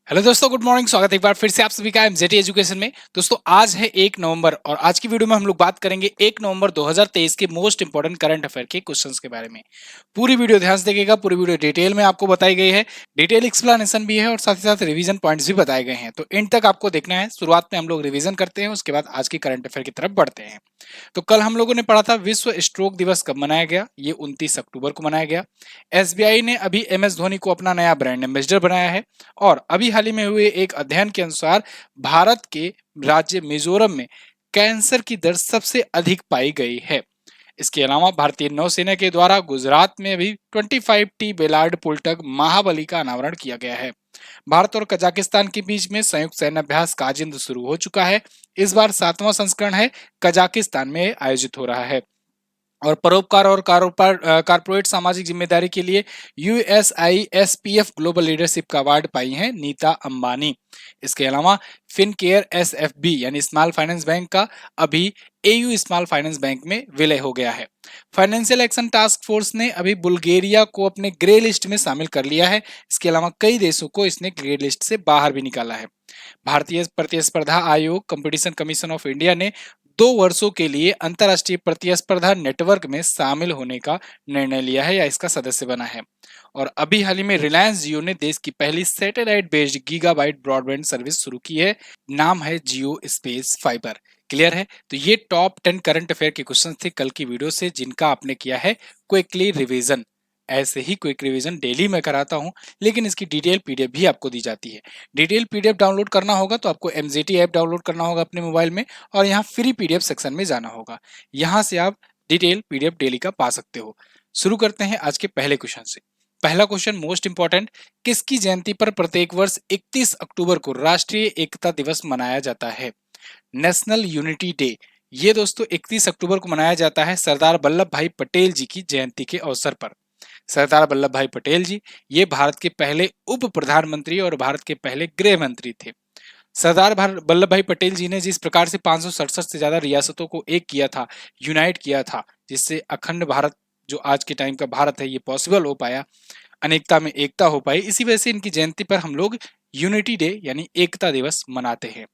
Hello दोस्तों, good morning. स्वागत है एक बार फिर से आप सभी का एमजेटी एजुकेशन में। दोस्तों आज है 1 नवंबर और आज की वीडियो में हम लोग बात करेंगे 1 नवंबर 2023 के मोस्ट इंपोर्टेंट करंट अफेयर के क्वेश्चंस के बारे में। पूरी वीडियो ध्यान से देखिएगा, पूरी वीडियो डिटेल में आपको बताई गई है, डिटेल एक्सप्लेनेशन भी है और साथ ही साथ रिवीजन पॉइंट्स भी बताए गए हैं। तो एंड तक आपको देखना है। शुरुआत में हम लोग रिवीजन करते हैं, उसके बाद आज की करंट अफेयर की तरफ बढ़ते हैं। तो कल हम लोगों ने पढ़ा था विश्व स्ट्रोक दिवस कब मनाया गया। ये 29 अक्टूबर को मनाया गया। एसबीआई ने अभी एमएस धोनी को अपना नया ब्रांड एम्बेसडर बनाया है। और अभी हाल ही में हुए एक अध्ययन के अनुसार भारत के राज्य मिजोरम में कैंसर की दर सबसे अधिक पाई गई है। इसके अलावा भारतीय नौसेना के द्वारा गुजरात में भी 25T बेलार्ड पुलटग महाबली का अनावरण किया गया है। भारत और कजाकिस्तान के बीच में संयुक्त सैन्य अभ्यास काजिंद शुरू हो चुका है। इस बार 7वां संस्करण है, कजाकिस्तान में आयोजित हो रहा है। और परोपकार और कारपोरेट सामाजिक जिम्मेदारी के लिए USISPF ग्लोबल लीडरशिप का अवार्ड पाई हैं नीता अंबानी। इसके अलावा फिनकेयर SFB यानी स्मॉल फाइनेंस बैंक का अभी AU स्मॉल फाइनेंस बैंक में विलय हो गया है। फाइनेंशियल एक्शन टास्क फोर्स ने अभी बुल्गारिया को अपने ग्रे लिस्ट में शामिल कर लिया है। इसके अलावा कई देशों को इसने ग्रे लिस्ट से बाहर भी निकाला है। भारतीय प्रतिस्पर्धा आयोग कंपटीशन कमीशन ऑफ इंडिया ने 2 वर्षों के लिए अंतरराष्ट्रीय प्रतिस्पर्धा नेटवर्क में शामिल होने का निर्णय लिया है या इसका सदस्य बना है। और अभी हाल ही में रिलायंस जियो ने देश की पहली satellite based gigabyte broadband service शुरू की है। नाम है जियो स्पेस फाइबर। क्लियर है? तो ये टॉप 10 करंट अफेयर के क्वेश्चन थे कल की वीडियो से, जिनका आपने किया है क्विकली रिवीजन। ऐसे ही क्विक रिवीजन डेली मैं कराता हूं, लेकिन इसकी डिटेल पीडीएफ भी आपको दी जाती है। डिटेल पीडीएफ डाउनलोड करना होगा तो आपको एमजेटी ऐप डाउनलोड करना होगा अपने मोबाइल में और यहाँ फ्री पीडीएफ सेक्शन में जाना होगा। यहाँ से आप डिटेल पीडीएफ डेली का पा सकते हो। शुरू करते हैं आज के पहले क्वेश्चन से। पहला क्वेश्चन मोस्ट इंपॉर्टेंट, किसकी जयंती पर प्रत्येक वर्ष 31 अक्टूबर को राष्ट्रीय एकता दिवस मनाया जाता है? National unity day. ये दोस्तों 31 अक्टूबर को मनाया जाता है सरदार वल्लभ भाई पटेल जी की जयंती के अवसर पर। सरदार वल्लभ भाई पटेल जी ये भारत के पहले उप प्रधानमंत्री और भारत के पहले गृह मंत्री थे। सरदार वल्लभ भाई पटेल जी ने जिस प्रकार से 567 से ज्यादा रियासतों को एक किया था, यूनाइट किया था, जिससे अखंड भारत जो आज के टाइम का भारत है ये पॉसिबल हो पाया, अनेकता में एकता हो पाई, इसी वजह से इनकी जयंती पर हम लोग यूनिटी डे यानी एकता दिवस मनाते हैं।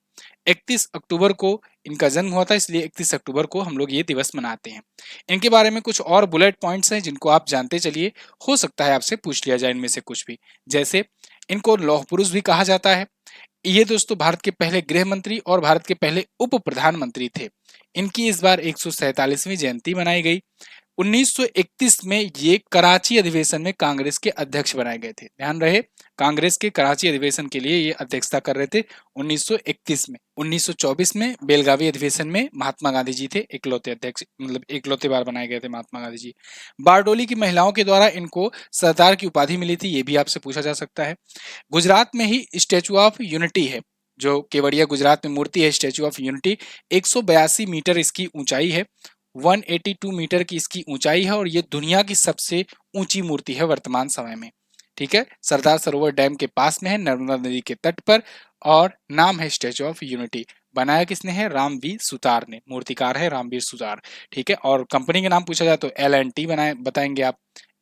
31 अक्टूबर को इनका जन्म हुआ था, इसलिए 31 अक्टूबर को हम लोग ये दिवस मनाते हैं। इनके बारे में कुछ और बुलेट पॉइंट्स हैं जिनको आप जानते चलिए, हो सकता है आपसे पूछ लिया जाए इनमें से कुछ भी। जैसे इनको लौह पुरुष भी कहा जाता है। ये दोस्तों भारत के पहले गृह मंत्री और भारत के पहले उप प्रधानमंत्री थे। इनकी इस बार 147वीं जयंती मनाई गई। 1931 में ये कराची अधिवेशन में कांग्रेस के अध्यक्ष बनाए गए थे। ध्यान रहे, कांग्रेस के कराची अधिवेशन के लिए ये अध्यक्षता कर रहे थे 1931 में। 1924 में बेलगावी अधिवेशन में महात्मा गांधी जी थे इकलौते अध्यक्ष, मतलब इकलौते बार बनाए गए थे महात्मा गांधी जी। बारडोली की महिलाओं के द्वारा इनको सरदार की उपाधि मिली थी, ये भी आपसे पूछा जा सकता है। गुजरात में ही स्टेचू ऑफ यूनिटी है, जो केवड़िया गुजरात में मूर्ति है स्टेचू ऑफ यूनिटी। 182 मीटर इसकी ऊंचाई है, 182 मीटर की इसकी ऊंचाई है और ये दुनिया की सबसे ऊंची मूर्ति है वर्तमान समय में। ठीक है, सरदार सरोवर डैम के पास में है, नर्मदा नदी के तट पर, और नाम है स्टेचू ऑफ यूनिटी। बनाया किसने है? रामवीर सुतार ने, मूर्तिकार है रामवीर सुतार। ठीक है, और कंपनी के नाम पूछा जाए तो L&T बनाए बताएंगे आप।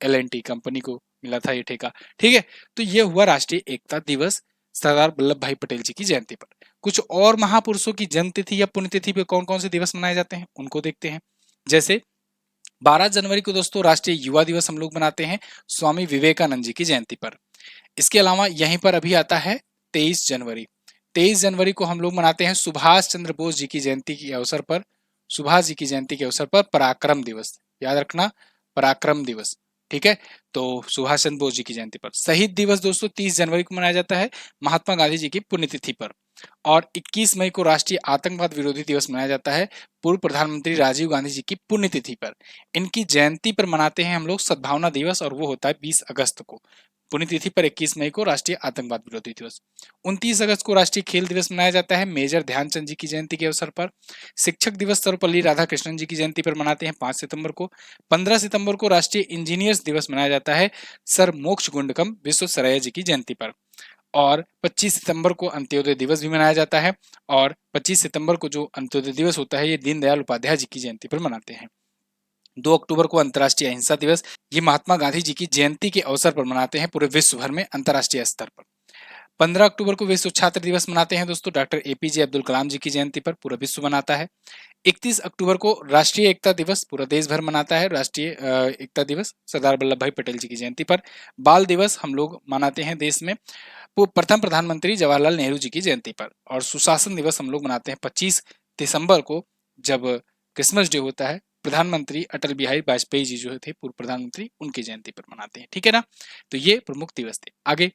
L&T कंपनी को मिला था ये ठेका। ठीक है, तो ये हुआ राष्ट्रीय एकता दिवस सरदार वल्लभ भाई पटेल जी की जयंती पर। कुछ और महापुरुषों की जन्मतिथि या पुण्यतिथि पे कौन कौन से दिवस मनाए जाते हैं उनको देखते हैं। जैसे 12 जनवरी को दोस्तों राष्ट्रीय युवा दिवस हम लोग मनाते हैं स्वामी विवेकानंद जी की जयंती पर। इसके अलावा यहीं पर अभी आता है 23 जनवरी। 23 जनवरी को हम लोग मनाते हैं सुभाष चंद्र बोस जी की जयंती के अवसर पर। सुभाष जी की जयंती के अवसर पर पराक्रम दिवस, याद रखना, पराक्रम दिवस। ठीक है, तो सुभाष चंद्र बोस जी की जयंती पर। शहीद दिवस दोस्तों 30 जनवरी को मनाया जाता है महात्मा गांधी जी की पुण्यतिथि पर। और 21 मई को राष्ट्रीय आतंकवाद विरोधी दिवस मनाया जाता है पूर्व प्रधानमंत्री राजीव गांधी जी की पुण्यतिथि पर। इनकी जयंती पर मनाते हैं हम लोग सद्भावना दिवस, और वो होता है 20 अगस्त को। पुण्यतिथि पर 21 मई को राष्ट्रीय आतंकवाद विरोधी दिवस। 29 अगस्त को राष्ट्रीय खेल दिवस मनाया जाता है मेजर ध्यानचंद जी की जयंती के अवसर पर। शिक्षक दिवस सर्वपल्ली राधाकृष्णन जी की जयंती पर मनाते हैं 5 सितंबर को। 15 सितंबर को राष्ट्रीय इंजीनियर्स दिवस मनाया जाता है सर मोक्ष गुंडकम विश्वेश्वरैया जी की जयंती पर। और 25 सितंबर को अंत्योदय दिवस भी मनाया जाता है। और 25 सितंबर को जो अंत्योदय दिवस होता है ये दीनदयाल उपाध्याय जी की जयंती पर मनाते हैं। 2 अक्टूबर को अंतर्राष्ट्रीय अहिंसा दिवस, ये महात्मा गांधी जी की जयंती के अवसर पर मनाते हैं पूरे विश्व भर में अंतर्राष्ट्रीय स्तर पर। 15 अक्टूबर को विश्व छात्र दिवस मनाते हैं दोस्तों, डॉक्टर एपीजे अब्दुल कलाम जी की जयंती पर पूरा विश्व मनाता है। 31 अक्टूबर को राष्ट्रीय एकता दिवस पूरा देश भर मनाता है, राष्ट्रीय एकता दिवस सरदार वल्लभ भाई पटेल जी की जयंती पर। बाल दिवस हम लोग मनाते हैं देश में प्रथम प्रधानमंत्री जवाहरलाल नेहरू जी की जयंती पर। और सुशासन दिवस हम लोग मनाते हैं 25 दिसंबर को, जब क्रिसमस डे होता है, प्रधानमंत्री अटल बिहारी वाजपेयी जी जो थे पूर्व प्रधानमंत्री, उनकी जयंती पर मनाते हैं। ठीक है ना, तो ये प्रमुख दिवस थे। आगे,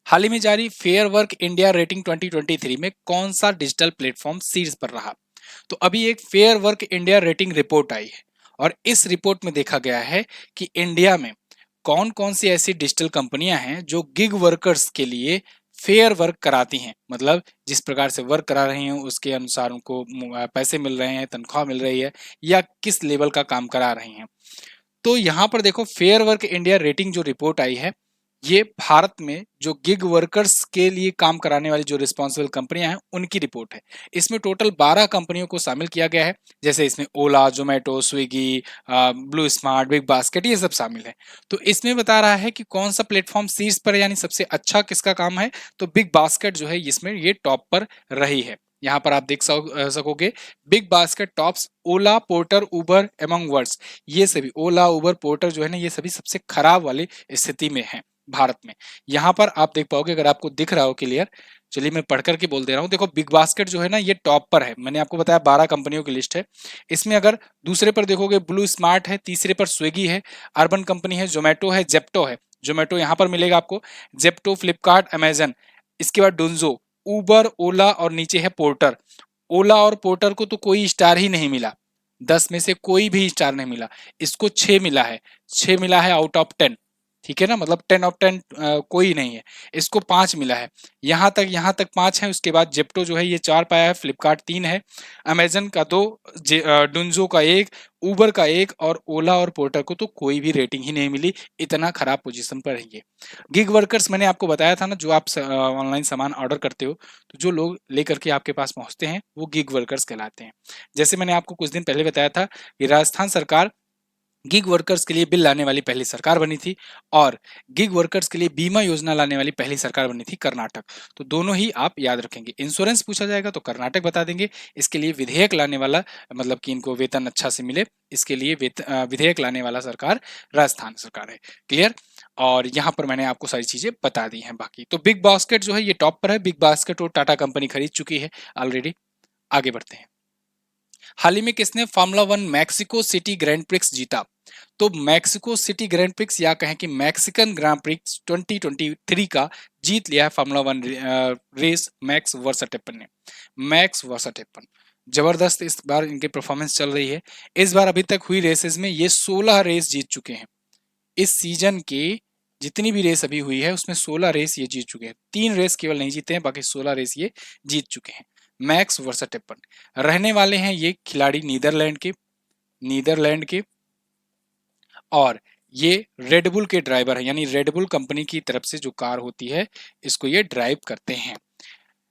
हाल ही में जारी फेयर वर्क इंडिया रेटिंग 2023 में कौन सा डिजिटल प्लेटफॉर्म शीर्ष पर रहा? तो अभी एक fair work India rating report आई है और इस रिपोर्ट में देखा गया है कि इंडिया में कौन कौन सी ऐसी डिजिटल कंपनियां हैं जो गिग वर्कर्स के लिए फेयर वर्क कराती हैं, मतलब जिस प्रकार से वर्क करा रही हैं उसके अनुसार उनको पैसे मिल रहे हैं, तनख्वाह मिल रही है, या किस लेवल का काम करा रही हैं। तो यहाँ पर देखो, फेयर वर्क इंडिया रेटिंग जो रिपोर्ट आई है, ये भारत में जो गिग वर्कर्स के लिए काम कराने वाली जो रिस्पॉन्सिबल कंपनियां हैं उनकी रिपोर्ट है। इसमें टोटल 12 कंपनियों को शामिल किया गया है, जैसे इसमें Ola, Zomato, Swiggy, blue smart, big basket, ये सब शामिल है। तो इसमें बता रहा है कि कौन सा प्लेटफॉर्म शीर्ष पर, यानी सबसे अच्छा किसका काम है, तो बिग बास्केट जो है इसमें ये टॉप पर रही है। यहाँ पर आप देख सकोगे, बिग बास्केट टॉप्स ओला, पोर्टर, उबर एमंग वर्ड्स। ये सभी ओला, उबर, पोर्टर जो है ना, ये सभी सबसे खराब वाली स्थिति में है भारत में। यहाँ पर आप देख पाओगे, अगर आपको दिख रहा हो क्लियर, चलिए मैं पढ़ करके बोल दे रहा हूँ। देखो, बिग बास्केट जो है ना, ये टॉप पर है। मैंने आपको बताया 12 कंपनियों की लिस्ट है। इसमें अगर दूसरे पर देखोगे, ब्लू स्मार्ट है, तीसरे पर स्विगी है, अर्बन कंपनी है, जोमेटो है, जेप्टो है। जोमेटो यहाँ पर मिलेगा आपको, जेप्टो, फ्लिपकार्ट, अमेजन, इसके बाद डुंजो, उबर, ओला और नीचे है पोर्टर। ओला और पोर्टर को तो कोई स्टार ही नहीं मिला, 10 में से कोई भी स्टार नहीं मिला। इसको 6 मिला है, 6 मिला है आउट ऑफ 10। ठीक है ना, मतलब 10 ऑफ 10 कोई नहीं है। इसको 5 मिला है, यहाँ तक 5 है। उसके बाद जेप्टो जो है ये 4 पाया है, फ्लिपकार्ट 3 है, अमेजन का 2, डुंजो का 1, उबर का 1, और ओला और पोर्टर को तो कोई भी रेटिंग ही नहीं मिली। इतना खराब पोजीशन पर है ये। गिग वर्कर्स मैंने आपको बताया था ना, जो आप ऑनलाइन सामान ऑर्डर करते हो, तो जो लोग लेकर के आपके पास पहुंचते हैं वो गिग वर्कर्स कहलाते हैं। जैसे मैंने आपको कुछ दिन पहले बताया था कि राजस्थान सरकार गिग वर्कर्स के लिए बिल लाने वाली पहली सरकार बनी थी, और गिग वर्कर्स के लिए बीमा योजना लाने वाली पहली सरकार बनी थी कर्नाटक। तो दोनों ही आप याद रखेंगे। इंश्योरेंस पूछा जाएगा तो कर्नाटक बता देंगे। इसके लिए विधेयक लाने वाला, मतलब कि इनको वेतन अच्छा से मिले, इसके लिए विधेयक लाने वाला सरकार राजस्थान सरकार है। क्लियर? और यहाँ पर मैंने आपको सारी चीजें बता दी हैं। बाकी तो बिग बास्केट जो है ये टॉप पर है। बिग बास्केट और टाटा कंपनी खरीद चुकी है ऑलरेडी। आगे बढ़ते हैं। हाल ही में किसने formula 1 Mexico city grand prix जीता? तो मैक्सिको सिटी ग्रैंड प्रिक्स, या कहें कि मैक्सिकन ग्रांड प्रिक्स 2023 का जीत लिया है फार्मूला 1 रेस मैक्स वर्सटेपन ने। मैक्स वर्सटेपन जबरदस्त इस बार इनकी परफॉर्मेंस चल रही है। इस बार अभी तक हुई रेसेस में ये 16 रेस जीत चुके हैं। इस सीजन के जितनी भी रेस अभी हुई है उसमें 16 रेस ये जीत चुके हैं। 3 रेस केवल नहीं जीते हैं, बाकी 16 रेस ये जीत चुके हैं। मैक्स वर्सटेपन रहने वाले हैं ये खिलाड़ी नीदरलैंड के, और ये रेडबुल के ड्राइवर हैं, यानी रेडबुल कंपनी की तरफ से जो कार होती है इसको ये ड्राइव करते हैं।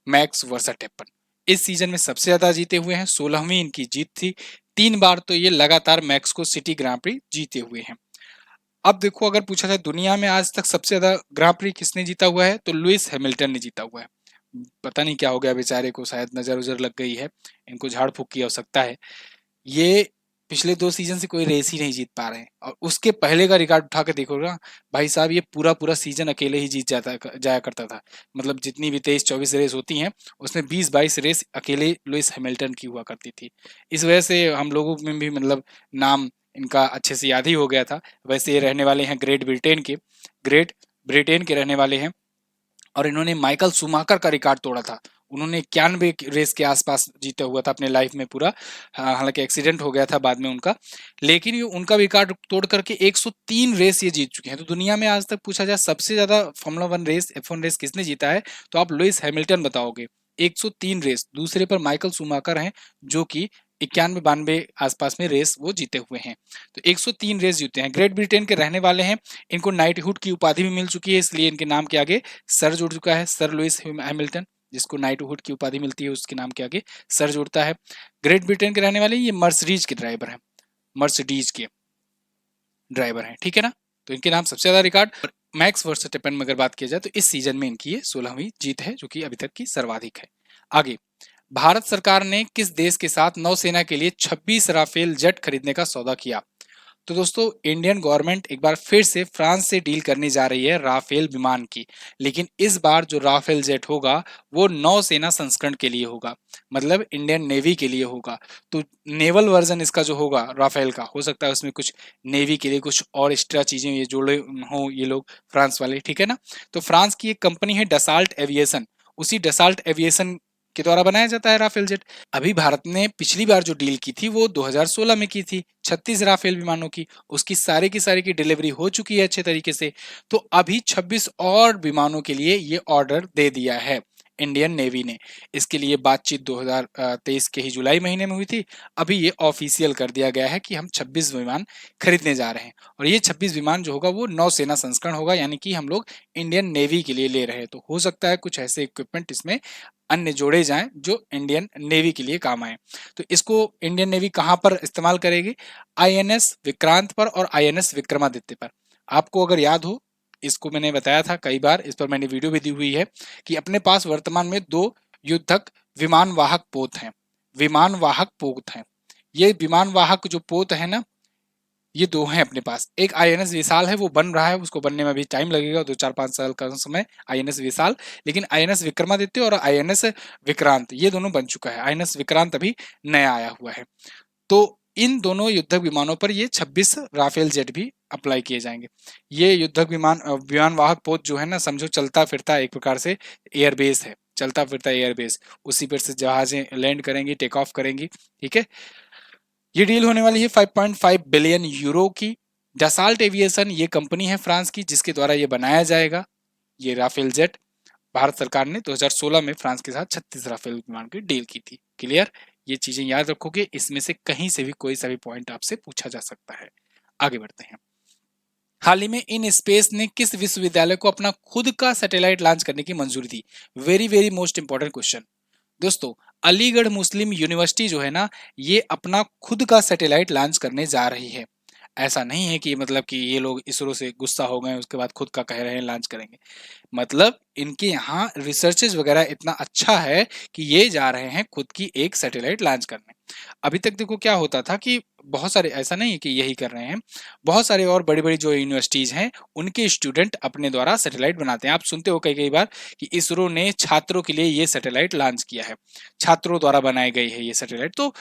मैक्स वर्सटेपन इस सीजन में सबसे ज्यादा जीते हुए हैं, 16वीं इनकी जीत थी। 3 बार तो ये लगातार मैक्सिको सिटी ग्रां प्री जीते हुए हैं। अब देखो, अगर पूछा जाए दुनिया में आज तक सबसे ज्यादा ग्रां प्री किसने जीता हुआ है, तो लुइस हैमिल्टन ने जीता हुआ है। पता नहीं क्या हो गया बेचारे को, शायद नजर उजर लग गई है, इनको झाड़ फूक की आवश्यकता है। ये पिछले 2 सीजन से कोई रेस ही नहीं जीत पा रहे हैं, और उसके पहले का रिकॉर्ड उठा के देखो ना भाई साहब, ये पूरा पूरा सीजन अकेले ही जीत जाया करता था। मतलब जितनी भी 23-24 रेस होती हैं उसमें 20-22 रेस अकेले लुइस हैमिल्टन की हुआ करती थी। इस वजह से हम लोगों में भी मतलब नाम इनका अच्छे से याद ही हो गया था। वैसे ये रहने वाले हैं ग्रेट ब्रिटेन के रहने वाले हैं, और इन्होंने माइकल शूमाकर का रिकॉर्ड तोड़ा था। उन्होंने 91 रेस के आसपास जीता हुआ था अपने लाइफ में पूरा। हालांकि एक्सीडेंट हो गया था बाद में उनका, लेकिन ये उनका रिकॉर्ड तोड़ करके 103 रेस ये जीत चुके हैं। तो दुनिया में आज तक पूछा जाए सबसे ज्यादा फार्मूला 1 रेस, F1 रेस किसने जीता है, तो आप लुइस हैमिल्टन बताओगे। 103 रेस। दूसरे पर माइकल शूमाकर हैं जो कि 91-92 आसपास में रेस वो जीते हुए हैं। तो 103 रेस जीते हैं। ग्रेट ब्रिटेन के रहने वाले हैं। इनको नाइटहुड की उपाधि भी मिल चुकी है, इसलिए इनके नाम के आगे सर जुड़ चुका है। सर लुइस हैमिल्टन, जिसको नाइटहुड की उपाधि मिलती है, उसके नाम के आगे सर जुड़ता है। ग्रेट ब्रिटेन के रहने वाले ये मर्सिडीज के ड्राइवर हैं। ठीक है ना, तो इनके नाम सबसे ज्यादा रिकॉर्ड। मैक्स वर्स्टेपेन में अगर बात किया जाए तो इस सीजन में इनकी ये 16वीं जीत है, जो कि अभी तक की सर्वाधिक है। आगे, भारत सरकार ने किस देश के साथ नौसेना के लिए 26 राफेल जेट खरीदने का सौदा किया? तो दोस्तों, इंडियन गवर्नमेंट एक बार फिर से फ्रांस से डील करने जा रही है राफेल विमान की, लेकिन इस बार जो राफेल जेट होगा वो नौसेना संस्करण के लिए होगा, मतलब इंडियन नेवी के लिए होगा। तो नेवल वर्जन इसका जो होगा राफेल का, हो सकता है उसमें कुछ नेवी के लिए कुछ और एक्स्ट्रा चीजें ये जोड़े हों ये लोग फ्रांस वाले, ठीक है ना। तो फ्रांस की एक कंपनी है डसाल्ट एविएशन, उसी डसाल्ट एविएशन के द्वारा बनाया जाता है राफेल जेट। अभी भारत ने पिछली बार जो डील की थी वो 2016 में की थी 36 राफेल विमानों की, उसकी सारी की सारी की डिलीवरी हो चुकी है अच्छे तरीके से। तो अभी 26 और विमानों के लिए ये ऑर्डर दे दिया है इंडियन नेवी ने। इसके लिए बातचीत 2023 के ही जुलाई महीने में हुई थी, अभी ये ऑफिशियल कर दिया गया है कि हम 26 विमान खरीदने जा रहे हैं। और ये 26 विमान जो होगा वो नौसेना संस्करण होगा, यानी कि हम लोग इंडियन नेवी के लिए ले रहे हैं। तो हो सकता है कुछ ऐसे इक्विपमेंट इसमें अन्य जोड़े जाएं जो इंडियन नेवी के लिए काम आए। तो इसको इंडियन नेवी कहां पर इस्तेमाल करेगी? आईएनएस विक्रांत पर और आईएनएस विक्रमादित्य पर। आपको अगर याद हो, इसको मैंने बताया था कई बार, इस पर मैंने वीडियो भी दी हुई है कि अपने पास वर्तमान में 2 युद्धक विमान वाहक पोत हैं, विमान वाहक पोत हैं। ये विमान वाहक जो पोत है ना, ये 2 हैं अपने पास। एक आईएनएस विशाल है, वो बन रहा है, उसको बनने में भी टाइम लगेगा, 2-4-5 साल का समय आईएनएस विशाल। लेकिन आईएनएस विक्रमादित्य और आईएनएस विक्रांत ये दोनों बन चुका है, आईएनएस विक्रांत अभी नया आया हुआ है। तो इन दोनों युद्धक विमानों पर ये 26 राफेल जेट भी अप्लाई किए जाएंगे। ये युद्धक विमान वाहक पोत जो है ना, समझो चलता फिरता एक प्रकार से एयरबेस है, चलता फिरता एयरबेस, उसी पर से जहाजें लैंड करेंगी, टेक ऑफ करेंगी, ठीक है। ये डील होने वाली है 5.5 बिलियन यूरो की। डसाल्ट एविएशन ये कंपनी है फ्रांस की जिसके द्वारा ये बनाया जाएगा ये राफेल जेट। भारत सरकार ने 2016 में फ्रांस के साथ 36 राफेल विमान की डील की थी। क्लियर? ये चीजें याद रखोगे, इसमें से कहीं से भी कोई सा भी पॉइंट आपसे पूछा जा सकता है। आगे बढ़ते हैं। हाल ही में इन स्पेस ने किस विश्वविद्यालय को अपना खुद का सैटेलाइट लॉन्च करने की मंजूरी दी? Very very most important question दोस्तों। अलीगढ़ मुस्लिम यूनिवर्सिटी जो है ना, ये अपना खुद का सैटेलाइट लॉन्च करने जा रही है। ऐसा नहीं है कि मतलब कि ये लोग इसरो से गुस्सा हो गए उसके बाद खुद का कह रहे हैं लॉन्च करेंगे। मतलब इनके यहाँ रिसर्चेज वगैरह इतना अच्छा है कि ये जा रहे हैं खुद की एक सैटेलाइट लॉन्च करने। अभी तक देखो क्या होता था कि बहुत सारे, ऐसा नहीं है कि यही कर रहे हैं, बहुत सारे और बड़ी बड़ी जो यूनिवर्सिटीज हैं उनके स्टूडेंट अपने द्वारा सैटेलाइट बनाते हैं। आप सुनते हो कई कई बार कि इसरो ने छात्रों के लिए ये सैटेलाइट लॉन्च किया है, छात्रों द्वारा बनाई गई है ये सैटेलाइट। तो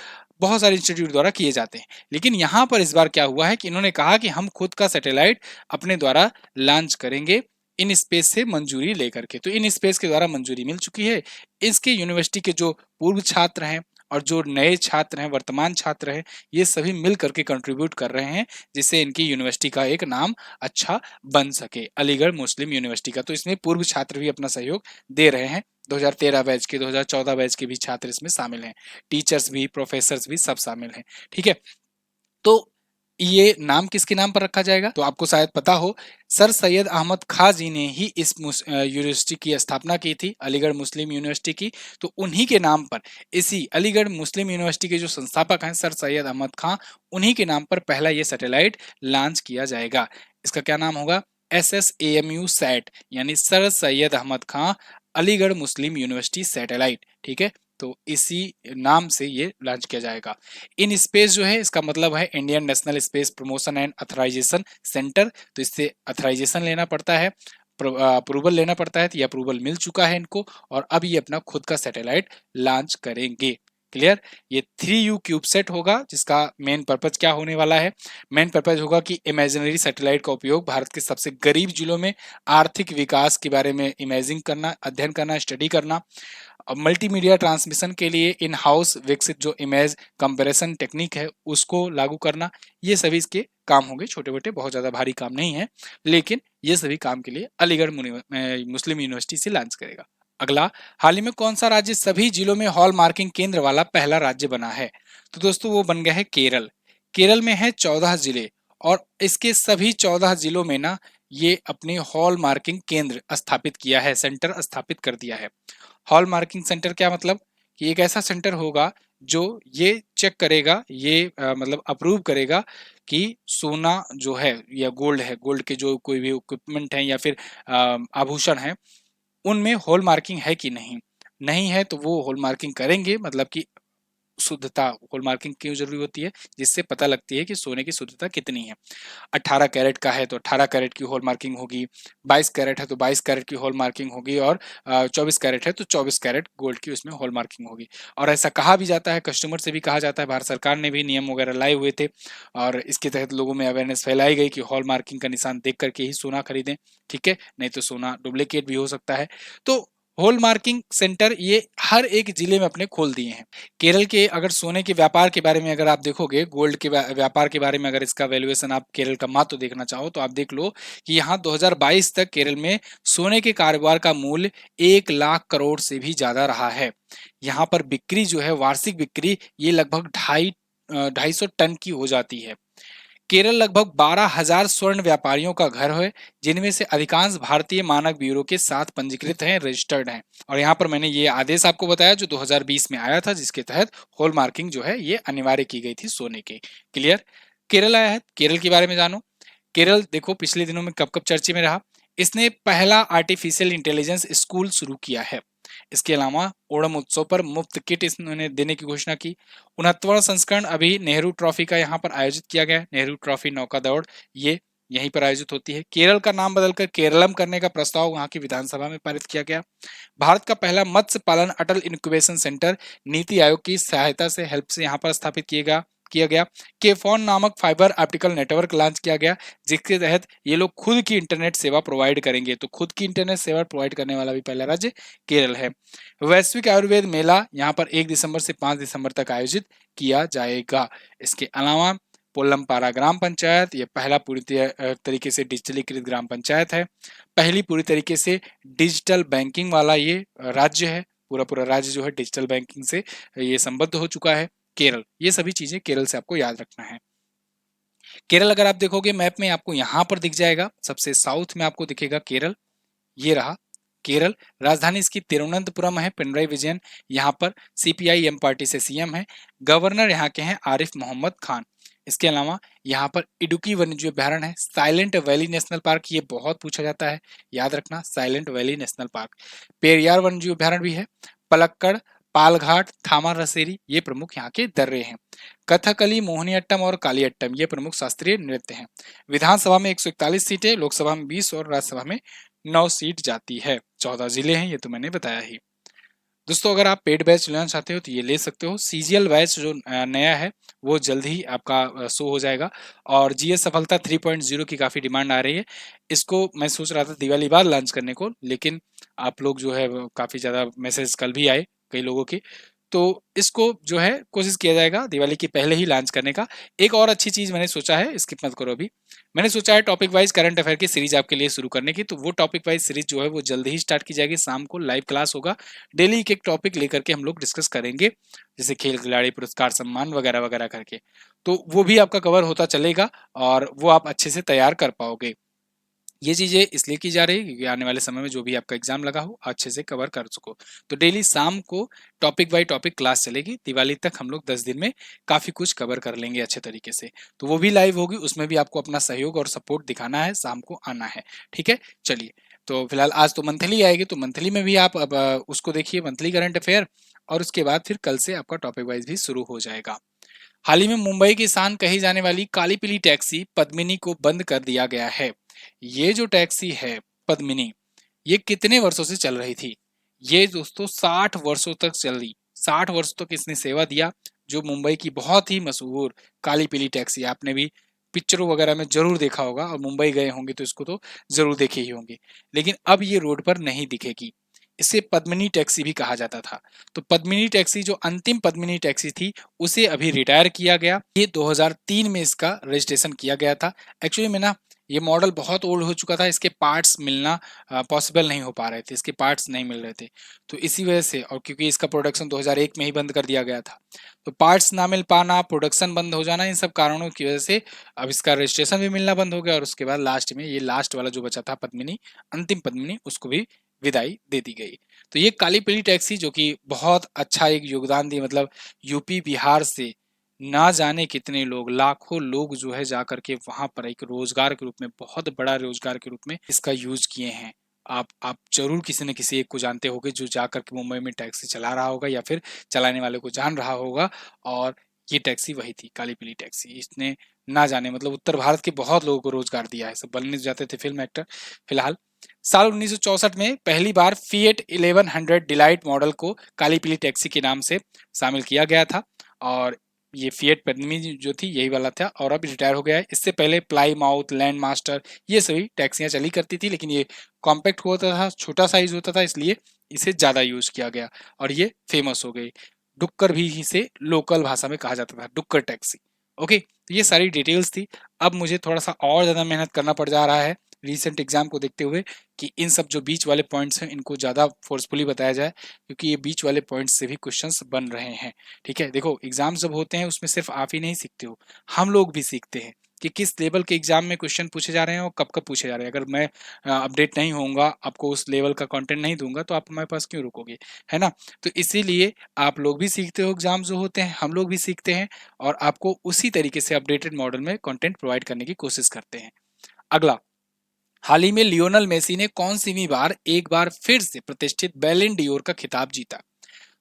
बहुत सारे इंस्टीट्यूट द्वारा किए जाते हैं। लेकिन यहाँ पर इस बार क्या हुआ है कि इन्होंने कहा कि हम खुद का सैटेलाइट अपने द्वारा लॉन्च करेंगे इन स्पेस से मंजूरी लेकर के। तो इन स्पेस के द्वारा मंजूरी मिल चुकी है। इसके यूनिवर्सिटी के जो पूर्व छात्र हैं और जो नए छात्र हैं, वर्तमान छात्र हैं, ये सभी मिल करके कंट्रीब्यूट कर रहे हैं जिससे इनकी यूनिवर्सिटी का एक नाम अच्छा बन सके, अलीगढ़ मुस्लिम यूनिवर्सिटी का। तो इसमें पूर्व छात्र भी अपना सहयोग दे रहे हैं। 2013 बैच के, 2014 बैच के भी छात्र इसमें शामिल हैं, टीचर्स भी, प्रोफेसर्स भी सब शामिल हैं, ठीक है। तो ये नाम किसके नाम पर रखा जाएगा? तो आपको शायद पता हो, सर सैयद अहमद खां जी ने ही इस यूनिवर्सिटी की स्थापना की थी, अलीगढ़ मुस्लिम यूनिवर्सिटी की। तो उन्हीं के नाम पर, इसी अलीगढ़ मुस्लिम यूनिवर्सिटी के जो संस्थापक हैं सर सैयद अहमद खां, उन्हीं के नाम पर पहला ये सैटेलाइट लॉन्च किया जाएगा। इसका क्या नाम होगा? SSAMU सैट, यानी सर सैयद अहमद खां अलीगढ़ मुस्लिम यूनिवर्सिटी सैटेलाइट, ठीक है। तो इसी नाम से ये लॉन्च किया जाएगा। इन स्पेस जो है इसका मतलब है Indian national space promotion and authorisation centre. तो इससे अथराइजेशन लेना पड़ता है, अप्रूवल लेना पड़ता है। तो ये अप्रूवल मिल चुका है इनको और अब ये अपना खुद का सैटेलाइट लॉन्च करेंगे। क्लियर? ये 3U क्यूबसेट होगा जिसका मेन पर्पज क्या होने वाला है? मेन पर्पज होगा कि इमेजिनरी सैटेलाइट का उपयोग भारत के सबसे गरीब जिलों में आर्थिक विकास के बारे में इमेजिंग करना, अध्ययन करना, स्टडी करना, मल्टीमीडिया ट्रांसमिशन के लिए इन हाउस विकसित जो इमेज कंपैरिजन टेक्निक है उसको लागू करना, ये सभी इसके काम होंगे। छोटे छोटे, बहुत ज़्यादा भारी काम नहीं है, लेकिन ये सभी काम के लिए अलीगढ़ मुस्लिम यूनिवर्सिटी से लॉन्च करेगा। अगला, हाल ही में कौन सा राज्य सभी जिलों में हॉल मार्किंग केंद्र वाला पहला राज्य बना है? तो दोस्तों वो बन गया है केरल। केरल में है 14 जिले और इसके सभी 14 जिलों में ना ये अपने हॉल मार्किंग केंद्र स्थापित किया है, सेंटर स्थापित कर दिया है। हॉल मार्किंग सेंटर क्या मतलब? कि एक ऐसा सेंटर होगा जो ये चेक करेगा, ये मतलब अप्रूव करेगा कि सोना जो है या गोल्ड है, गोल्ड के जो कोई भी इक्विपमेंट है या फिर आभूषण है, उनमें हॉल मार्किंग है कि नहीं। नहीं है तो वो हॉल मार्किंग करेंगे, मतलब कि शुद्धता, हॉल मार्किंग क्यों जरूरी होती है, जिससे पता लगती है कि सोने की शुद्धता कितनी है। 18 कैरेट का है तो 18 कैरेट की हॉल मार्किंग होगी, 22 कैरेट है तो 22 कैरेट की हॉल मार्किंग होगी, और 24 कैरेट है तो 24 कैरेट गोल्ड की उसमें हॉल मार्किंग होगी। और ऐसा कहा भी जाता है, कस्टमर से भी कहा जाता है, भारत सरकार ने भी नियम वगैरह लाए हुए थे, और इसके तहत लोगों में अवेयरनेस फैलाई गई कि हॉल मार्किंग का निशान देख करके ही सोना खरीदें, ठीक है, नहीं तो सोना डुप्लीकेट भी हो सकता है। तो हॉल मार्किंग सेंटर ये हर एक जिले में अपने खोल दिए हैं। केरल के अगर सोने के व्यापार के बारे में अगर आप देखोगे, गोल्ड के व्यापार के बारे में अगर इसका वैल्यूएशन आप केरल का महत्व देखना चाहो तो आप देख लो कि यहाँ 2022 तक केरल में सोने के कारोबार का मूल्य 1 लाख करोड़ से भी ज्यादा रहा है। यहाँ पर बिक्री जो है, वार्षिक बिक्री, ये लगभग 250 टन की हो जाती है। केरल लगभग 12,000 स्वर्ण व्यापारियों का घर है, जिनमें से अधिकांश भारतीय मानक ब्यूरो के साथ पंजीकृत हैं, रजिस्टर्ड हैं। और यहाँ पर मैंने ये आदेश आपको बताया जो 2020 में आया था, जिसके तहत हॉल मार्किंग जो है ये अनिवार्य की गई थी सोने के। क्लियर। केरल आया है, केरल के बारे में जानो। केरल देखो पिछले दिनों में कब कब चर्चे में रहा। इसने पहला आर्टिफिशियल इंटेलिजेंस स्कूल शुरू किया है। इसके अलावा ओणम उत्सव पर मुफ्त किट इन्होंने देने की घोषणा की। 69वां संस्करण अभी नेहरू ट्रॉफी का यहाँ पर आयोजित किया गया है। नेहरू ट्रॉफी नौका दौड़ ये यहीं पर आयोजित होती है। केरल का नाम बदलकर केरलम करने का प्रस्ताव वहां की विधानसभा में पारित किया गया। भारत का पहला मत्स्य पालन अटल इंक्यूबेशन सेंटर नीति आयोग की सहायता से, हेल्प से यहाँ पर स्थापित किया गया। केफोन नामक फाइबर ऑप्टिकल नेटवर्क लॉन्च किया गया, जिसके तहत ये लोग खुद की इंटरनेट सेवा प्रोवाइड करेंगे। तो खुद की इंटरनेट सेवा प्रोवाइड करने वाला भी पहला राज्य केरल है। वैश्विक आयुर्वेद मेला यहाँ पर 1 दिसंबर से 5 दिसंबर तक आयोजित किया जाएगा। इसके अलावा पोलमपारा ग्राम पंचायत, ये पहला पूरी तरीके से डिजिटलीकृत ग्राम पंचायत है। पहली पूरी तरीके से डिजिटल बैंकिंग वाला ये राज्य है। पूरा पूरा राज्य जो है डिजिटल बैंकिंग से ये संबद्ध हो चुका है। केरल, ये सभी चीजें केरल से आपको याद रखना है। केरल अगर आप देखोगे मैप में आपको यहाँ पर दिख जाएगा, सबसे साउथ में आपको दिखेगा केरल, ये रहा केरल। राजधानी इसकी तिरुवनंतपुरम है। पिनराई विजयन यहाँ पर सीपीआई-एम पार्टी से सीएम है। गवर्नर यहाँ के हैं आरिफ मोहम्मद खान। इसके अलावा यहाँ पर इडुकी वन्यजीव अभ्यारण्य है। साइलेंट वैली नेशनल पार्क, ये बहुत पूछा जाता है, याद रखना, silent valley national park. Periyar वन्यजीव अभ्यारण्य भी है। पलक्कड़, पालघाट, थामारसेरी, ये प्रमुख यहाँ के दर्रे हैं। कथकली, मोहिनीअट्टम और कालियट्टम, ये प्रमुख शास्त्रीय नृत्य हैं। विधानसभा में 141 सीटें, लोकसभा में 20 और राज्यसभा में 9 सीट जाती है। 14 जिले हैं, ये तो मैंने बताया ही। दोस्तों अगर आप पेड बैच लेना चाहते हो तो ये ले सकते हो। सीजीएल बैच जो नया है वो जल्द ही आपका शो हो जाएगा। और जीएस सफलता 3.0 की काफ़ी डिमांड आ रही है। इसको मैं सोच रहा था दिवाली बाद लॉन्च करने को, लेकिन आप लोग जो है काफ़ी ज़्यादा मैसेज कल भी आए कई लोगों के, तो इसको जो है कोशिश किया जाएगा दिवाली के पहले ही लॉन्च करने का। एक और अच्छी चीज़ मैंने सोचा है, स्किप मत करो अभी, मैंने सोचा है टॉपिक वाइज करंट अफेयर की सीरीज आपके लिए शुरू करने की। तो वो टॉपिक वाइज सीरीज जो है वो जल्दी ही स्टार्ट की जाएगी। शाम को लाइव क्लास होगा, डेली एक एक टॉपिक लेकर के हम लोग डिस्कस करेंगे, जैसे खेल खिलाड़ी पुरस्कार सम्मान वगैरह वगैरह करके। तो वो भी आपका कवर होता चलेगा और वो आप अच्छे से तैयार कर पाओगे। ये चीजें इसलिए की जा रही है क्योंकि आने वाले समय में जो भी आपका एग्जाम लगा हो अच्छे से कवर कर सको। तो डेली शाम को टॉपिक बाय टॉपिक क्लास चलेगी। दिवाली तक हम लोग 10 दिन में काफी कुछ कवर कर लेंगे अच्छे तरीके से। तो वो भी लाइव होगी, उसमें भी आपको अपना सहयोग और सपोर्ट दिखाना है, शाम को आना है, ठीक है। चलिए, तो फिलहाल आज तो मंथली आएगी, तो मंथली में भी आप अब उसको देखिए, मंथली करंट अफेयर, और उसके बाद फिर कल से आपका टॉपिक वाइज भी शुरू हो जाएगा। हाल ही में मुंबई की शान कही जाने वाली काली पीली टैक्सी पद्मिनी को बंद कर दिया गया है। ये जो टैक्सी है पद्मिनी, ये कितने वर्षों से चल रही थी? ये दोस्तों 60 वर्षों तक चली। 60 वर्ष तक इसने सेवा दिया। जो मुंबई की बहुत ही मशहूर काली पीली टैक्सी, आपने भी पिक्चरों वगैरह में जरूर देखा होगा, और मुंबई गए होंगे तो इसको तो जरूर देखे ही होंगे। लेकिन अब ये रोड पर नहीं दिखेगी। इसे पद्मिनी टैक्सी भी कहा जाता था। तो पद्मिनी टैक्सी, जो अंतिम पद्मिनी टैक्सी थी, उसे अभी रिटायर किया गया। ये 2003 में इसका रजिस्ट्रेशन किया गया था। एक्चुअली में ना, ये मॉडल बहुत ओल्ड हो चुका था, इसके पार्ट्स मिलना पॉसिबल नहीं हो पा रहे थे, इसके पार्ट्स नहीं मिल रहे थे। तो इसी वजह से, और क्योंकि इसका प्रोडक्शन 2001 में ही बंद कर दिया गया था, तो पार्ट्स ना मिल पाना, प्रोडक्शन बंद हो जाना, इन सब कारणों की वजह से अब इसका रजिस्ट्रेशन भी मिलना बंद हो गया। और उसके बाद लास्ट में ये लास्ट वाला जो बचा था पद्मिनी, अंतिम पद्मिनी, उसको भी विदाई दे दी गई। तो ये काली पीली टैक्सी जो कि बहुत अच्छा एक योगदान दी, मतलब यूपी बिहार से ना जाने कितने लोग, लाखों लोग जो है जाकर के वहां पर एक रोजगार के रूप में, बहुत बड़ा रोजगार के रूप में इसका यूज किए हैं। आप जरूर किसी न किसी एक को जानते होंगे जो जाकर के मुंबई में टैक्सी चला रहा होगा या फिर चलाने वाले को जान रहा होगा। और ये टैक्सी वही थी, काली पीली टैक्सी। इसने ना जाने मतलब उत्तर भारत के बहुत लोगों को रोजगार दिया है। सब बनने जाते थे फिल्म एक्टर। फिलहाल साल 1964 में पहली बार फिएट 1100 डिलाइट मॉडल को काली पीली टैक्सी के नाम से शामिल किया गया था। और ये फिएट पैनमी जो थी यही वाला था, और अब रिटायर हो गया है। इससे पहले प्लाई माउथ, लैंड मास्टर, ये सभी टैक्सियां चली करती थी, लेकिन ये कॉम्पैक्ट होता था, छोटा साइज होता था, इसलिए इसे ज्यादा यूज किया गया और ये फेमस हो गई। डुक्कर भी इसे लोकल भाषा में कहा जाता था, डुक्कर टैक्सी। ओके, तो ये सारी डिटेल्स थी। अब मुझे थोड़ा सा और ज्यादा मेहनत करना पड़ जा रहा है रिसेंट एग्जाम को देखते हुए, कि इन सब जो बीच वाले पॉइंट्स हैं इनको ज़्यादा फोर्सफुली बताया जाए, क्योंकि ये बीच वाले पॉइंट्स से भी क्वेश्चंस बन रहे हैं। ठीक है, देखो एग्जाम जब होते हैं उसमें सिर्फ आप ही नहीं सीखते हो, हम लोग भी सीखते हैं कि किस लेवल के एग्जाम में क्वेश्चन पूछे जा रहे हैं और कब कब पूछे जा रहे हैं। अगर मैं अपडेट नहीं होऊंगा, आपको उस लेवल का कंटेंट नहीं दूंगा, तो आप हमारे पास क्यों रुकोगे, है ना। तो इसीलिए आप लोग भी सीखते हो, एग्जाम जो होते हैं हम लोग भी सीखते हैं, और आपको उसी तरीके से अपडेटेड मॉडल में कंटेंट प्रोवाइड करने की कोशिश करते हैं। अगला, हाल ही में लियोनल मेसी ने कौन सी बार एक बार फिर से प्रतिष्ठित बैलन डियोर का खिताब जीता।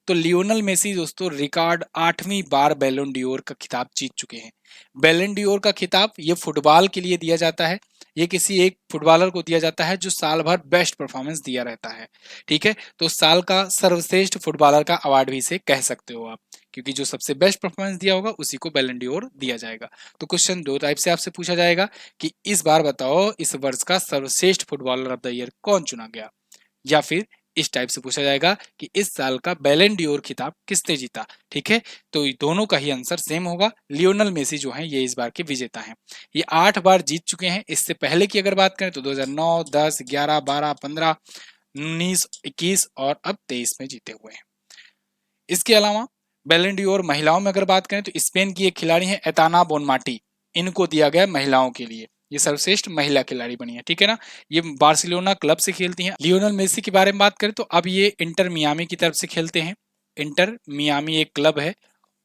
तो लियोनल मेसी दोस्तों रिकॉर्ड 8वीं बार बैलन डियोर का खिताब जीत चुके हैं। बैलन डियोर का खिताब ये फुटबॉल के लिए दिया जाता है। ये किसी एक फुटबॉलर को दिया जाता है जो साल भर बेस्ट परफॉर्मेंस दिया रहता है। ठीक है, तो साल का सर्वश्रेष्ठ फुटबॉलर का अवार्ड भी इसे कह सकते हो आप, क्योंकि जो सबसे बेस्ट परफॉर्मेंस दिया होगा उसी को बैलन डियोर दिया जाएगा। तो क्वेश्चन दो टाइप से आपसे पूछा जाएगा कि इस बार बताओ इस वर्ष का सर्वश्रेष्ठ फुटबॉलर ऑफ द ईयर कौन चुना गया, या फिर इस टाइप से पूछा जाएगा कि इस साल का बैलन डियोर खिताब किसने जीता। ठीक है, तो दोनों का ही आंसर सेम होगा। लियोनल मेसी जो है ये इस बार के विजेता हैं। ये 8 बार जीत चुके हैं। इससे पहले की अगर बात करें तो 2009, 10, 11, 12, 15, 19, 21 और अब 23 में जीते हुए हैं। इसके अलावा बैलन डियोर महिलाओं में अगर बात करें तो स्पेन की एक खिलाड़ी है एताना बोनमाटी, इनको दिया गया महिलाओं के लिए। ये सर्वश्रेष्ठ महिला खिलाड़ी बनी है। ठीक है ना, ये बार्सिलोना क्लब से खेलती हैं। लियोनल मेसी के बारे में बात करें तो अब ये इंटर मियामी की तरफ से खेलते हैं। इंटर मियामी एक क्लब है,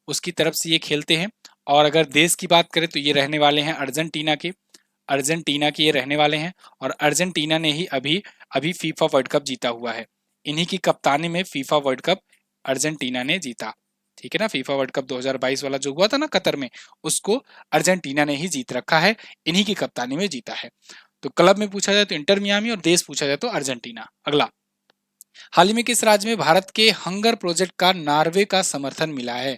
उसकी तरफ से ये खेलते हैं। और अगर देश की बात करें तो ये रहने वाले हैं अर्जेंटीना के। अर्जेंटीना के ये रहने वाले हैं, और अर्जेंटीना ने ही अभी अभी फीफा वर्ल्ड कप जीता हुआ है। इन्हीं की कप्तानी में फीफा वर्ल्ड कप अर्जेंटीना ने जीता। ठीक है ना, फीफा वर्ल्ड कप 2022 वाला जो हुआ था ना कतर में, उसको अर्जेंटीना ने ही जीत रखा है, इन्हीं की कप्तानी में जीता है। तो क्लब में पूछा जाए तो इंटर मियामी, और देश पूछा जाए तो अर्जेंटीना। अगला, हाल ही में किस राज्य में भारत के हंगर प्रोजेक्ट का नॉर्वे का समर्थन मिला है।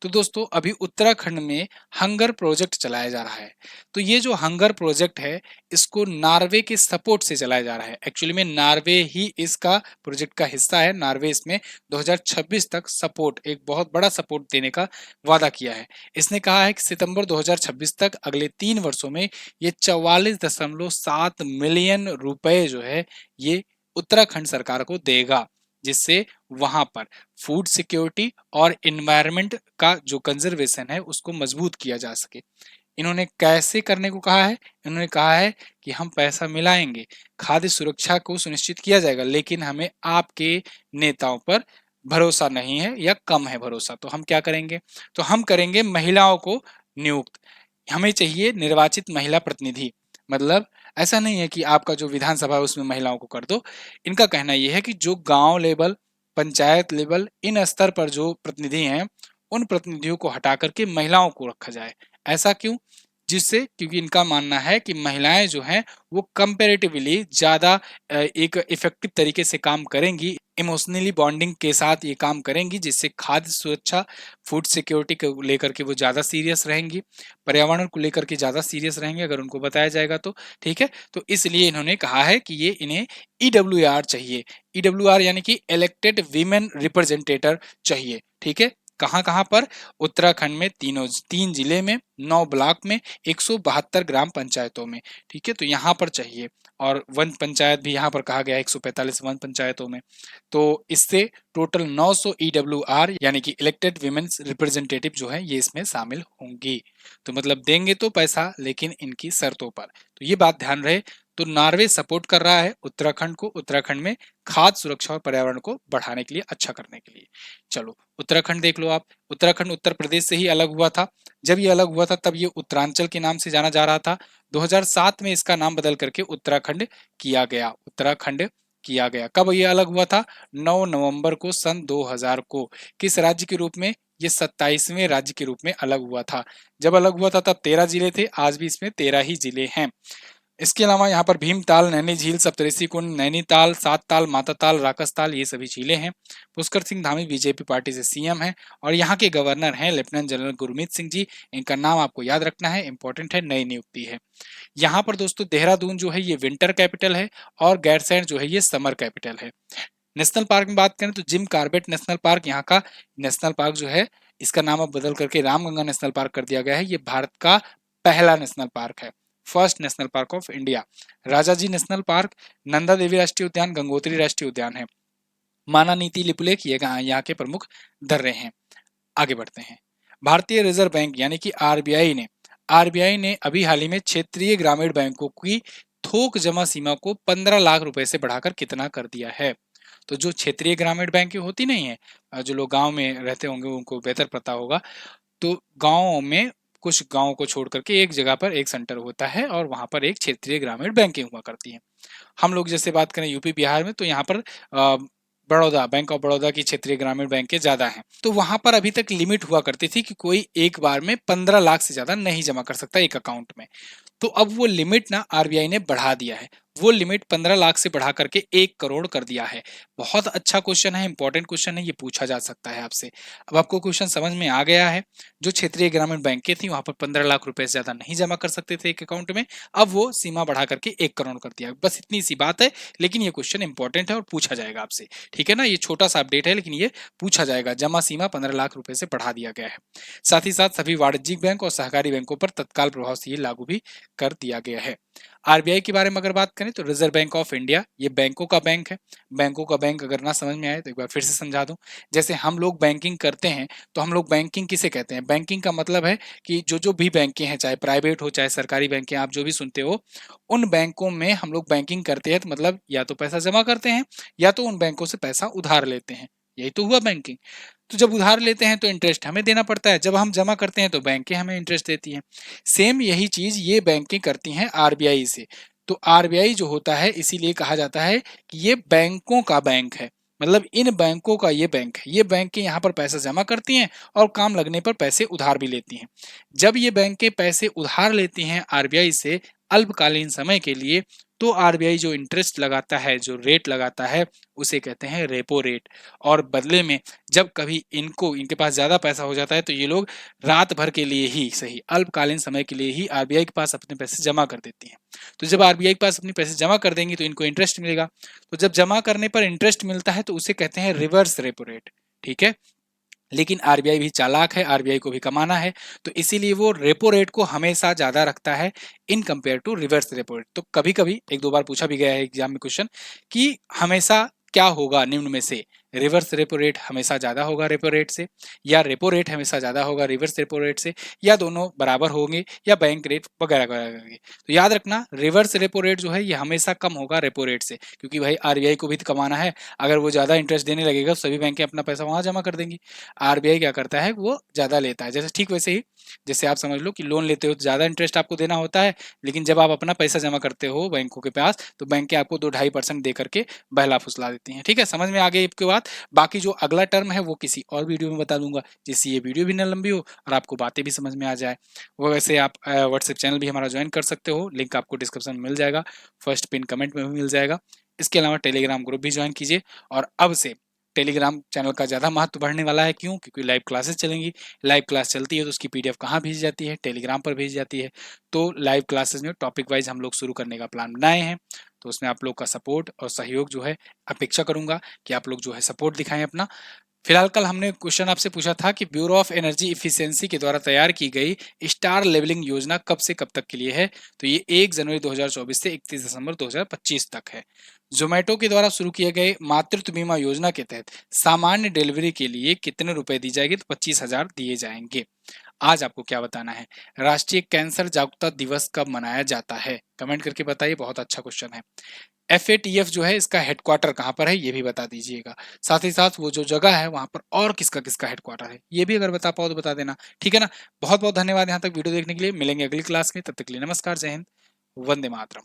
तो दोस्तों अभी उत्तराखंड में हंगर प्रोजेक्ट चलाया जा रहा है। तो ये जो हंगर प्रोजेक्ट है इसको नॉर्वे के सपोर्ट से चलाया जा रहा है। एक्चुअली में नॉर्वे ही इसका प्रोजेक्ट का हिस्सा है। नॉर्वे इसमें 2026 तक सपोर्ट, एक बहुत बड़ा सपोर्ट देने का वादा किया है। इसने कहा है कि सितंबर 2026 तक अगले 3 वर्षों में ये 44.7 मिलियन रुपए जो है ये उत्तराखंड सरकार को देगा, जिससे वहां पर फूड सिक्योरिटी और इन्वायरमेंट का जो कंजर्वेशन है उसको मजबूत किया जा सके। इन्होंने कैसे करने को कहा है, इन्होंने कहा है कि हम पैसा मिलाएंगे, खाद्य सुरक्षा को सुनिश्चित किया जाएगा, लेकिन हमें आपके नेताओं पर भरोसा नहीं है या कम है भरोसा। तो हम क्या करेंगे, तो हम करेंगे महिलाओं को नियुक्त। हमें चाहिए निर्वाचित महिला प्रतिनिधि। मतलब ऐसा नहीं है कि आपका जो विधानसभा है उसमें महिलाओं को कर दो। इनका कहना यह है कि जो गांव लेवल, पंचायत लेवल, इन स्तर पर जो प्रतिनिधि हैं उन प्रतिनिधियों को हटा करके महिलाओं को रखा जाए। ऐसा क्यों, जिससे, क्योंकि इनका मानना है कि महिलाएं जो हैं वो कंपैरेटिवली ज़्यादा एक इफेक्टिव तरीके से काम करेंगी, इमोशनली बॉन्डिंग के साथ ये काम करेंगी, जिससे खाद्य सुरक्षा, फूड सिक्योरिटी को लेकर के वो ज़्यादा सीरियस रहेंगी, पर्यावरण को लेकर के ज़्यादा सीरियस रहेंगे अगर उनको बताया जाएगा तो। ठीक है, तो इसलिए इन्होंने कहा है कि ये इन्हें EWR चाहिए। EWR यानी कि इलेक्टेड वीमेन रिप्रेजेंटेटर चाहिए। ठीक है, कहाँ कहाँ पर, उत्तराखंड में 3 जिले में, 9 ब्लॉक में, 172 ग्राम पंचायतों में। ठीक है, तो यहाँ पर चाहिए। और वन पंचायत भी यहाँ पर कहा गया है 145 वन पंचायतों में। तो इससे टोटल 900 EWR यानी कि इलेक्टेड विमेन्स रिप्रेजेंटेटिव जो है ये इसमें शामिल होंगी। तो मतलब देंगे तो पैसा, लेकिन इनकी शर्तों पर। तो ये बात ध्यान रहे। तो नॉर्वे सपोर्ट कर रहा है उत्तराखंड को, उत्तराखंड में खाद्य सुरक्षा और पर्यावरण को बढ़ाने के लिए, अच्छा करने के लिए। चलो उत्तराखंड देख लो आप। उत्तराखंड उत्तर प्रदेश से ही अलग हुआ था। जब ये अलग हुआ था तब ये उत्तरांचल के नाम से जाना जा रहा था। 2007 में इसका नाम बदल करके उत्तराखंड किया गया, उत्तराखंड किया गया। कब ये अलग हुआ था? 9 नवंबर को सन 2000 को। किस राज्य के रूप में? ये 27वें राज्य के रूप में अलग हुआ था। जब अलग हुआ था तब 13 जिले थे, आज भी इसमें 13 ही जिले हैं। इसके अलावा यहाँ पर भीमताल, नैनी झील, सप्तऋषि कुंड, नैनीताल, सात ताल, माता ताल, राकसताल, ये सभी झीलें हैं। पुष्कर सिंह धामी बीजेपी पार्टी से सीएम हैं और यहाँ के गवर्नर हैं लेफ्टिनेंट जनरल गुरमीत सिंह जी। इनका नाम आपको याद रखना है, इंपॉर्टेंट है, नई नियुक्ति है। यहाँ पर दोस्तों देहरादून जो है ये विंटर कैपिटल है और गैरसैंण जो है ये समर कैपिटल है। नेशनल पार्क में बात करें तो जिम कॉर्बेट नेशनल पार्क यहाँ का नेशनल पार्क जो है, इसका नाम अब बदल करके रामगंगा नेशनल पार्क कर दिया गया है। ये भारत का पहला नेशनल पार्क है, first national park of India. Rajaji national park, Nanda Devi राष्ट्रीय उद्यान, गंगोत्री राष्ट्रीय उद्यान है। माना नीति लिपुलेख ये यहाँ के प्रमुख दर्रे हैं। आगे बढ़ते हैं। भारतीय रिजर्व बैंक यानी कि आरबीआई ने अभी हाल ही में क्षेत्रीय ग्रामीण बैंकों की थोक जमा सीमा को 15 लाख रुपए से बढ़ाकर कितना कर दिया है? तो जो क्षेत्रीय ग्रामीण बैंक होती नहीं है, जो लोग गांव में रहते होंगे उनको बेहतर पता होगा, तो गांव में कुछ गांव को छोड़ करके एक जगह पर एक सेंटर होता है और वहां पर एक क्षेत्रीय ग्रामीण बैंकें हुआ करती हैं। हम लोग जैसे बात करें यूपी बिहार में तो यहाँ पर बड़ौदा, बैंक ऑफ बड़ौदा की क्षेत्रीय ग्रामीण बैंकें ज्यादा हैं। तो वहां पर अभी तक लिमिट हुआ करती थी कि कोई एक बार में 15 लाख से ज्यादा नहीं जमा कर सकता एक अकाउंट में। तो अब वो लिमिट ना आरबीआई ने बढ़ा दिया है, वो लिमिट 15 लाख से बढ़ा करके 1 करोड़ कर दिया है। बहुत अच्छा क्वेश्चन है, इंपॉर्टेंट क्वेश्चन है, ये पूछा जा सकता है आपसे। अब आपको क्वेश्चन समझ में आ गया है। जो क्षेत्रीय ग्रामीण बैंकें थी वहां पर 15 लाख रुपए से ज्यादा नहीं जमा कर सकते थे एक अकाउंट में, अब वो सीमा बढ़ा करके 1 करोड़ कर दिया। बस इतनी सी बात है, लेकिन ये क्वेश्चन इंपॉर्टेंट है और पूछा जाएगा आपसे, ठीक है ना। ये छोटा सा अपडेट है लेकिन ये पूछा जाएगा। जमा सीमा 15 लाख रुपए से बढ़ा दिया गया है। साथ ही साथ सभी वाणिज्यिक बैंक और सहकारी बैंकों पर तत्काल प्रभाव से ये लागू भी कर दिया गया है। आरबीआई के बारे में अगर बात करें तो रिजर्व बैंक ऑफ इंडिया, ये बैंकों का बैंक है। बैंकों का बैंक अगर ना समझ में आए तो एक बार फिर से समझा दूं। जैसे हम लोग बैंकिंग करते हैं तो हम लोग बैंकिंग किसे कहते हैं? बैंकिंग का मतलब है कि जो भी बैंकें हैं, चाहे प्राइवेट हो चाहे सरकारी बैंकें, आप जो भी सुनते हो, उन बैंकों में हम लोग बैंकिंग करते हैं तो मतलब या तो पैसा जमा करते हैं या तो उन बैंकों से पैसा उधार लेते हैं, यही तो हुआ बैंकिंग। तो जब उधार लेते हैं तो इंटरेस्ट हमें देना पड़ता है, जब हम जमा करते हैं तो बैंकें हमें इंटरेस्ट देती हैं। सेम यही चीज ये बैंकें करती हैं आरबीआई से। तो आरबीआई जो होता है इसीलिए कहा जाता है कि ये बैंकों का बैंक है, मतलब इन बैंकों का ये बैंक है। ये बैंकें यहाँ पर पैसा जमा करती हैं और काम लगने पर पैसे उधार भी लेती हैं। जब ये बैंकें पैसे उधार लेती हैं आरबीआई से अल्पकालीन समय के लिए, तो आरबीआई जो इंटरेस्ट लगाता है, जो रेट लगाता है, उसे कहते हैं रेपो रेट। और बदले में जब कभी इनके पास ज्यादा पैसा हो जाता है तो ये लोग रात भर के लिए ही सही, अल्पकालीन समय के लिए ही आरबीआई के पास अपने पैसे जमा कर देती हैं। तो जब आरबीआई के पास अपने पैसे जमा कर देंगी तो इनको इंटरेस्ट मिलेगा। तो जब जमा करने पर इंटरेस्ट मिलता है तो उसे कहते हैं रिवर्स रेपो रेट, ठीक है। लेकिन आरबीआई भी चालाक है, आरबीआई को भी कमाना है, तो इसीलिए वो रेपो रेट को हमेशा ज्यादा रखता है in compare to reverse repo rate. तो कभी कभी एक दो बार पूछा भी गया है एग्जाम में क्वेश्चन कि हमेशा क्या होगा निम्न में से, रिवर्स रेपो रेट हमेशा ज्यादा होगा रेपो रेट से, या रेपो रेट हमेशा ज्यादा होगा रिवर्स रेपो रेट से, या दोनों बराबर होंगे, या बैंक रेट वगैरह वगैरह। तो याद रखना रिवर्स रेपो रेट जो है ये हमेशा कम होगा रेपो रेट से, क्योंकि भाई आरबीआई को भी तो कमाना है। अगर वो ज्यादा इंटरेस्ट देने लगेगा तो सभी बैंकें अपना पैसा वहां जमा कर देंगी। आरबीआई क्या करता है, वो ज्यादा लेता है। जैसे ठीक वैसे ही जैसे आप समझ लो कि लोन लेते हो तो ज्यादा इंटरेस्ट आपको देना होता है, लेकिन जब आप अपना पैसा जमा करते हो बैंकों के पास तो बैंकें आपको 2-2.5% दे करके बहला फुसला देती हैं। ठीक है, समझ में आ गई इसके बाद। बाकी जो अगला टर्म है वो किसी और वीडियो में बता दूंगा, जिससे ये वीडियो भी ना लंबी हो और आपको बातें भी समझ में आ जाए। वो वैसे आप व्हाट्सएप चैनल भी हमारा ज्वाइन कर सकते हो, लिंक आपको डिस्क्रिप्शन में मिल जाएगा, फर्स्ट पिन कमेंट में भी मिल जाएगा। इसके अलावा टेलीग्राम ग्रुप भी ज्वाइन कीजिए। और अब से टेलीग्राम चैनल का ज़्यादा महत्व बढ़ने वाला है। क्यों? क्योंकि लाइव क्लासेस चलेंगी। लाइव क्लास चलती है तो उसकी पीडीएफ कहाँ भेजी जाती है? टेलीग्राम पर भेजी जाती है। तो लाइव क्लासेस में टॉपिक वाइज हम लोग शुरू करने का प्लान बनाए हैं, तो उसमें आप लोग का सपोर्ट और सहयोग जो है अपेक्षा करूंगा कि आप लोग जो है सपोर्ट दिखाएं अपना। फिलहाल कल हमने क्वेश्चन आपसे पूछा था कि ब्यूरो ऑफ एनर्जी इफिशियंसी के द्वारा तैयार की गई स्टार लेवलिंग योजना कब से कब तक के लिए है? तो ये 1 जनवरी 2024 से 31 दिसंबर 2025 तक है। जोमेटो के द्वारा शुरू किए गए मातृत्व बीमा योजना के तहत सामान्य डिलीवरी के लिए कितने रुपए दी जाएगी? तो 25,000 दिए जाएंगे। आज आपको क्या बताना है। राष्ट्रीय कैंसर जागरूकता दिवस कब मनाया जाता है, कमेंट करके बताइए, बहुत अच्छा क्वेश्चन है। FATF जो है इसका हेडक्वार्टर कहाँ पर है ये भी बता दीजिएगा। साथ ही साथ वो जो जगह है वहां पर और किसका किसका हेडक्वार्टर है ये भी अगर बता पाओ तो बता देना, ठीक है ना। बहुत बहुत धन्यवाद यहाँ तक वीडियो देखने के लिए, मिलेंगे अगली क्लास में, तब तक के लिए नमस्कार, जय हिंद, वंदे मातरम।